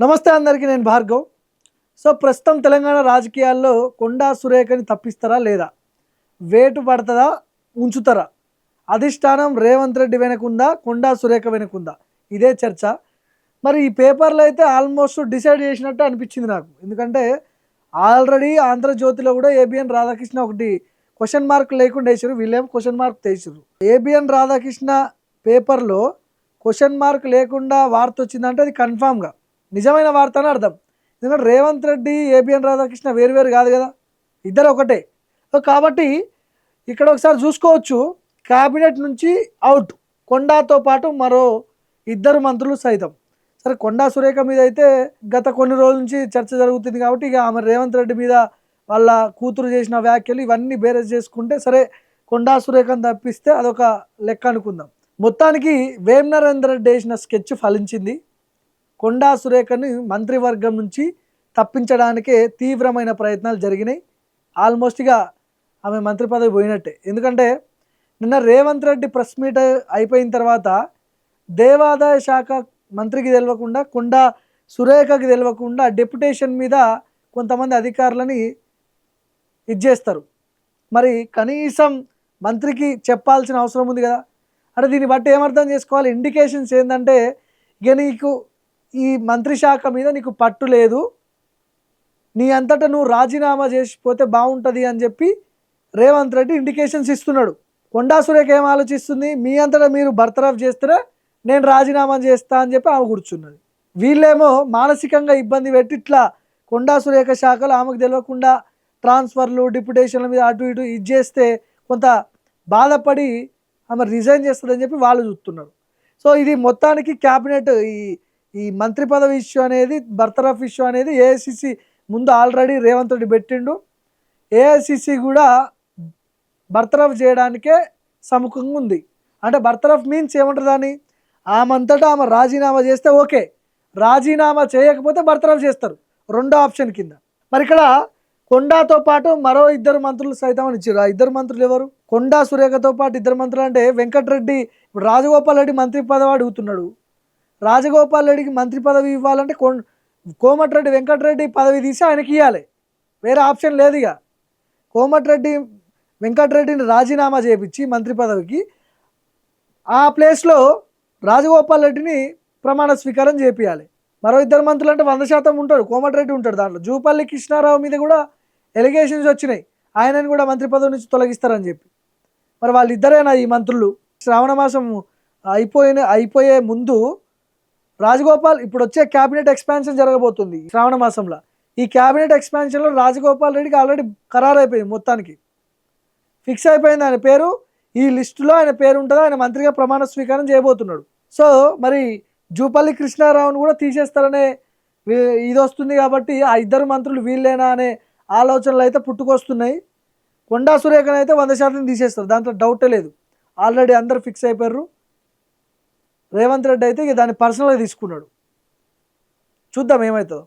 నమస్తే అందరికీ, నేను భార్గవ్. సో ప్రస్తుతం తెలంగాణ రాజకీయాల్లో కొండా సురేఖని తప్పిస్తారా లేదా, వేటు పడుతుందా, ఉంచుతారా? అధిష్టానం రేవంత్ రెడ్డి వెనకుందా, కొండా సురేఖ వెనకుందా? ఇదే చర్చ. మరి ఈ పేపర్లో అయితే ఆల్మోస్ట్ డిసైడ్ చేసినట్టు అనిపించింది నాకు. ఎందుకంటే ఆల్రెడీ ఆంధ్రజ్యోతిలో కూడా ఏబిఎన్ రాధాకృష్ణ ఒకటి క్వశ్చన్ మార్క్ లేకుండా వేసారు, వీళ్ళేమో క్వశ్చన్ మార్క్ తీసారు. ఏబిఎన్ రాధాకృష్ణ పేపర్లో క్వశ్చన్ మార్క్ లేకుండా వార్త వచ్చిందంటే అది కన్ఫామ్గా నిజమైన వార్త అని అర్థం. ఎందుకంటే రేవంత్ రెడ్డి, ఏబిఎన్ రాధాకృష్ణ వేరు కాదు కదా, ఇద్దరు ఒకటే. సో కాబట్టి ఇక్కడ ఒకసారి చూసుకోవచ్చు, క్యాబినెట్ నుంచి అవుట్ కొండాతో పాటు మరో ఇద్దరు మంత్రులు సైతం. సరే, కొండా సురేఖ మీద అయితే గత కొన్ని రోజుల నుంచి చర్చ జరుగుతుంది కాబట్టి ఇక ఆమె రేవంత్ రెడ్డి మీద వాళ్ళ కూతురు చేసిన వ్యాఖ్యలు ఇవన్నీ బేరేజ్ చేసుకుంటే సరే, కొండా సురేఖను తప్పిస్తే అదొక లెక్క అనుకుందాం. మొత్తానికి వేమనరేందర్ రెడ్డి వేసిన స్కెచ్ ఫలించింది. కొండా సురేఖని మంత్రివర్గం నుంచి తప్పించడానికే తీవ్రమైన ప్రయత్నాలు జరిగినాయి. ఆల్మోస్ట్గా ఆమె మంత్రి పదవి పోయినట్టే. ఎందుకంటే నిన్న రేవంత్ రెడ్డి ప్రెస్ మీట్ అయిపోయిన తర్వాత దేవాదాయ శాఖ మంత్రికి తెలియకుండా, కొండా సురేఖకి తెలియకుండా డెప్యుటేషన్ మీద కొంతమంది అధికారులని ఇచ్చేస్తారు. మరి కనీసం మంత్రికి చెప్పాల్సిన అవసరం ఉంది కదా. అంటే దీన్ని బట్టి ఏమర్థం చేసుకోవాలి, ఇండికేషన్స్ ఏంటంటే ఇక నీకు ఈ మంత్రి శాఖ మీద నీకు పట్టు లేదు, నీ అంతటా నువ్వు రాజీనామా చేసిపోతే బాగుంటుంది అని చెప్పి రేవంత్ రెడ్డి ఇండికేషన్స్ ఇస్తున్నాడు. కొండా సురేఖ ఏం ఆలోచిస్తుంది, మీ అంతటా మీరు బర్తరఫ్ చేస్తే నేను రాజీనామా చేస్తా అని చెప్పి ఆమె కూర్చున్నది. వీళ్ళేమో మానసికంగా ఇబ్బంది పెట్టి ఇట్లా కొండా సురేఖ శాఖలు ఆమెకు తెలియకుండా ట్రాన్స్ఫర్లు, డిప్యుటేషన్ల మీద అటు ఇటు ఇది చేస్తే కొంత బాధపడి ఆమె రిజైన్ చేస్తుందని చెప్పి వాళ్ళు చూస్తున్నారు. సో ఇది మొత్తానికి క్యాబినెట్ ఈ మంత్రి పదవి ఇష్యూ అనేది, బర్తరఫ్ ఇష్యూ అనేది ఏఐసిసి ముందు ఆల్రెడీ రేవంత్ రెడ్డి పెట్టిండు. ఏఐసిసి కూడా బర్తరఫ్ చేయడానికే సముఖంగా ఉంది. అంటే బర్తరఫ్ మీన్స్ ఏమంటుంది అని, ఆమంతటా ఆమె రాజీనామా చేస్తే ఓకే, రాజీనామా చేయకపోతే బర్తరఫ్ చేస్తారు, రెండో ఆప్షన్ కింద. మరి ఇక్కడ కొండాతో పాటు మరో ఇద్దరు మంత్రులు సైతం అని ఇచ్చారు. ఆ ఇద్దరు మంత్రులు ఎవరు? కొండా సురేఖతో పాటు ఇద్దరు మంత్రులు అంటే వెంకటరెడ్డి. ఇప్పుడు రాజగోపాల్ రెడ్డి మంత్రి పదవి అడుగుతున్నాడు. రాజగోపాల్ రెడ్డికి మంత్రి పదవి ఇవ్వాలంటే కోమటిరెడ్డి వెంకటరెడ్డి పదవి తీసి ఆయనకి ఇవ్వాలి, వేరే ఆప్షన్ లేదు. ఇక కోమటిరెడ్డి వెంకటరెడ్డిని రాజీనామా చేయించి మంత్రి పదవికి ఆ ప్లేస్లో రాజగోపాల్ రెడ్డిని ప్రమాణ స్వీకారం చేపియాలి. మరో ఇద్దరు మంత్రులు అంటే 100% ఉంటాడు, కోమటిరెడ్డి ఉంటాడు దాంట్లో. జూపల్లి కృష్ణారావు మీద కూడా ఎలిగేషన్స్ వచ్చినాయి, ఆయనని కూడా మంత్రి పదవి నుంచి తొలగిస్తారని చెప్పి. మరి వాళ్ళిద్దరేనా ఈ మంత్రులు? శ్రావణ మాసం అయిపోయే ముందు రాజగోపాల్, ఇప్పుడు వచ్చే క్యాబినెట్ ఎక్స్పాన్షన్ జరగబోతుంది శ్రావణ మాసంలో. ఈ క్యాబినెట్ ఎక్స్పాన్షన్లో రాజగోపాల్ రెడ్డికి ఆల్రెడీ ఖరారు అయిపోయింది, మొత్తానికి ఫిక్స్ అయిపోయింది ఆయన పేరు. ఈ లిస్టులో ఆయన పేరు ఉంటుందో, ఆయన మంత్రిగా ప్రమాణ స్వీకారం చేయబోతున్నాడు. సో మరి జూపల్లి కృష్ణారావును కూడా తీసేస్తారనే ఇది వస్తుంది కాబట్టి ఆ ఇద్దరు మంత్రులు వీళ్ళేనా అనే ఆలోచనలు అయితే పుట్టుకొస్తున్నాయి. కొండా సురేఖను అయితే 100% తీసేస్తారు, దాంట్లో డౌటే లేదు. ఆల్రెడీ అందరు ఫిక్స్ అయిపోయారు. రేవంత్ రెడ్డి అయితే ఇక దాన్ని పర్సనల్గా తీసుకున్నాడు. చూద్దాం ఏమవుతుందో.